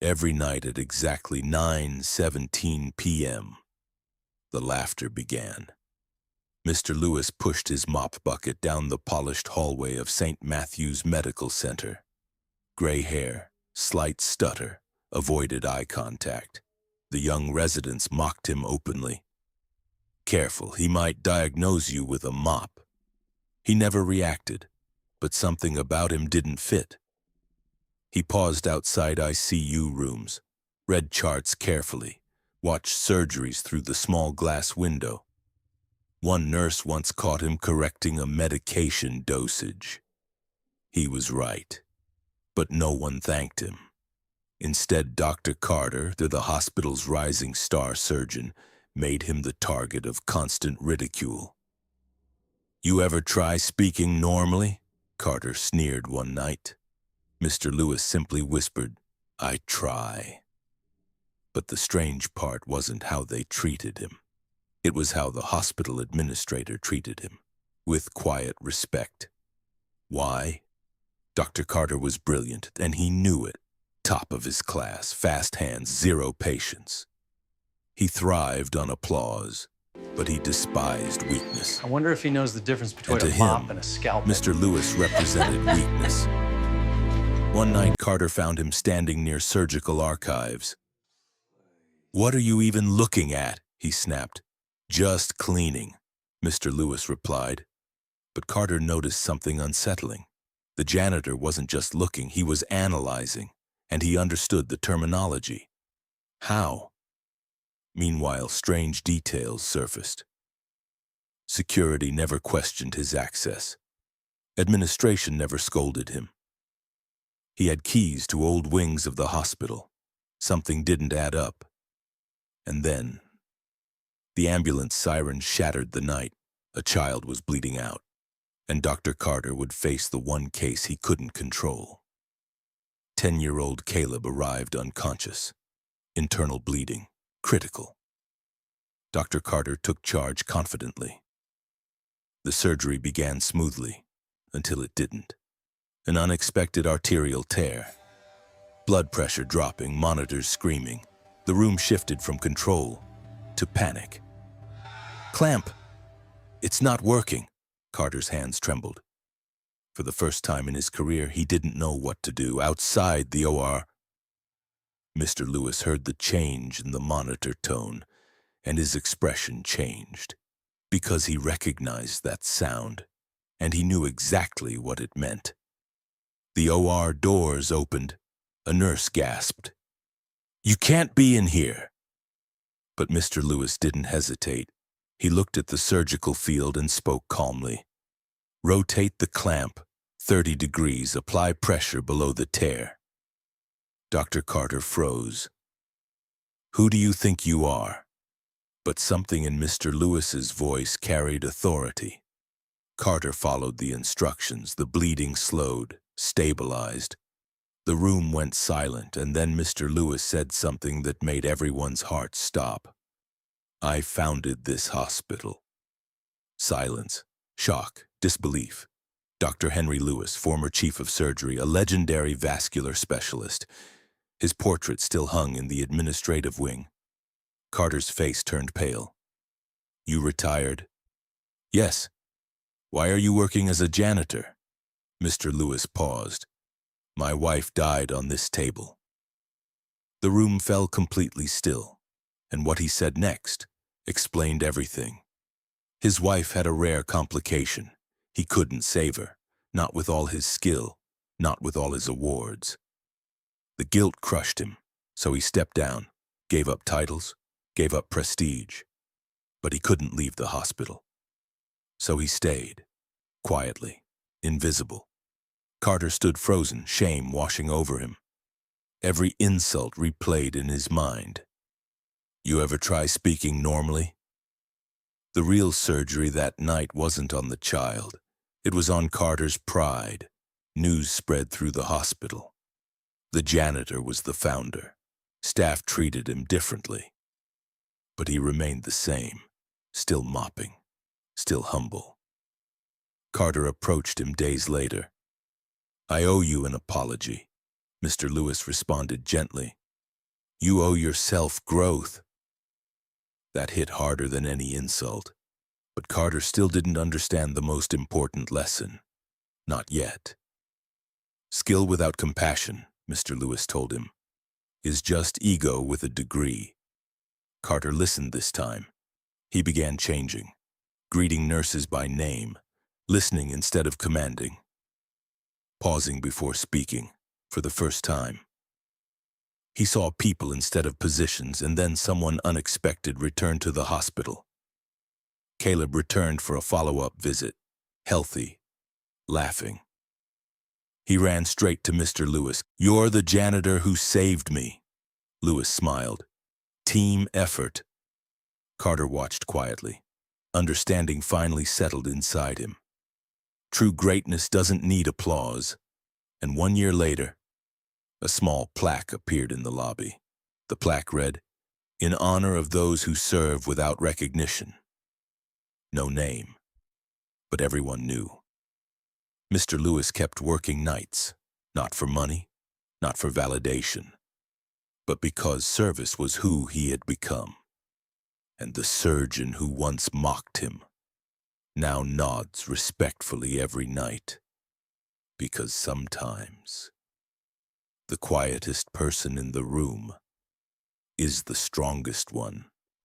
Every night at exactly 9:17 p.m., the laughter began. Mr. Lewis pushed his mop bucket down the polished hallway of St. Matthew's Medical Center. Gray hair, slight stutter, avoided eye contact. The young residents mocked him openly. Careful, he might diagnose you with a mop. He never reacted, but something about him didn't fit. He paused outside ICU rooms, read charts carefully, watched surgeries through the small glass window. One nurse once caught him correcting a medication dosage. He was right, but no one thanked him. Instead, Dr. Carter, the hospital's rising star surgeon, made him the target of constant ridicule. "You ever try speaking normally?" Carter sneered one night. Mr. Lewis simply whispered, "I try." But the strange part wasn't how they treated him. It was how the hospital administrator treated him, with quiet respect. Why? Dr. Carter was brilliant, and he knew it. Top of his class, fast hands, zero patience. He thrived on applause, but he despised weakness. I wonder if he knows the difference between And a to mop him, and a scalpel. Mr. Lewis represented weakness. One night, Carter found him standing near surgical archives. "What are you even looking at?" he snapped. "Just cleaning," Mr. Lewis replied. But Carter noticed something unsettling. The janitor wasn't just looking, he was analyzing, and he understood the terminology. How? Meanwhile, strange details surfaced. Security never questioned his access. Administration never scolded him. He had keys to old wings of the hospital. Something didn't add up. And then, the ambulance siren shattered the night. A child was bleeding out, and Dr. Carter would face the one case he couldn't control. 10-year-old Caleb arrived unconscious. Internal bleeding, critical. Dr. Carter took charge confidently. The surgery began smoothly, until it didn't. An unexpected arterial tear. Blood pressure dropping, monitors screaming. The room shifted from control to panic. "Clamp! It's not working!" Carter's hands trembled. For the first time in his career, he didn't know what to do. Outside the OR, Mr. Lewis heard the change in the monitor tone, and his expression changed. Because he recognized that sound, and he knew exactly what it meant. The OR doors opened. A nurse gasped, "You can't be in here!" But Mr. Lewis didn't hesitate. He looked at the surgical field and spoke calmly. "Rotate the clamp, 30 degrees, apply pressure below the tear." Dr. Carter froze. "Who do you think you are?" But something in Mr. Lewis's voice carried authority. Carter followed the instructions. The bleeding slowed, stabilized. The room went silent, and then Mr. Lewis said something that made everyone's heart stop. "I founded this hospital." Silence, shock, disbelief. Dr. Henry Lewis, former chief of surgery, a legendary vascular specialist. His portrait still hung in the administrative wing. Carter's face turned pale. "You retired?" "Yes." "Why are you working as a janitor?" Mr. Lewis paused. "My wife died on this table." The room fell completely still, and what he said next explained everything. His wife had a rare complication. He couldn't save her, not with all his skill, not with all his awards. The guilt crushed him, so he stepped down, gave up titles, gave up prestige. But he couldn't leave the hospital. So he stayed, quietly, invisible. Carter stood frozen, shame washing over him. Every insult replayed in his mind. "You ever try speaking normally?" The real surgery that night wasn't on the child. It was on Carter's pride. News spread through the hospital. The janitor was the founder. Staff treated him differently. But he remained the same, still mopping, still humble. Carter approached him days later. "I owe you an apology," Mr. Lewis responded gently. You owe yourself growth. That hit harder than any insult. But Carter still didn't understand the most important lesson. Not yet. Skill without compassion, Mr. Lewis told him, is just ego with a degree. Carter listened this time. He began changing, greeting nurses by name, listening instead of commanding, pausing before speaking for the first time. He saw people instead of positions, and then someone unexpected returned to the hospital. Caleb returned for a follow-up visit, healthy, laughing. He ran straight to Mr. Lewis. "You're the janitor who saved me." Lewis smiled. "Team effort." Carter watched quietly. Understanding finally settled inside him. True greatness doesn't need applause. And 1 year later, a small plaque appeared in the lobby. The plaque read, "In honor of those who serve without recognition." No name, but everyone knew. Mr. Lewis kept working nights, not for money, not for validation, but because service was who he had become. And the surgeon who once mocked him now nods respectfully every night, because sometimes the quietest person in the room is the strongest one.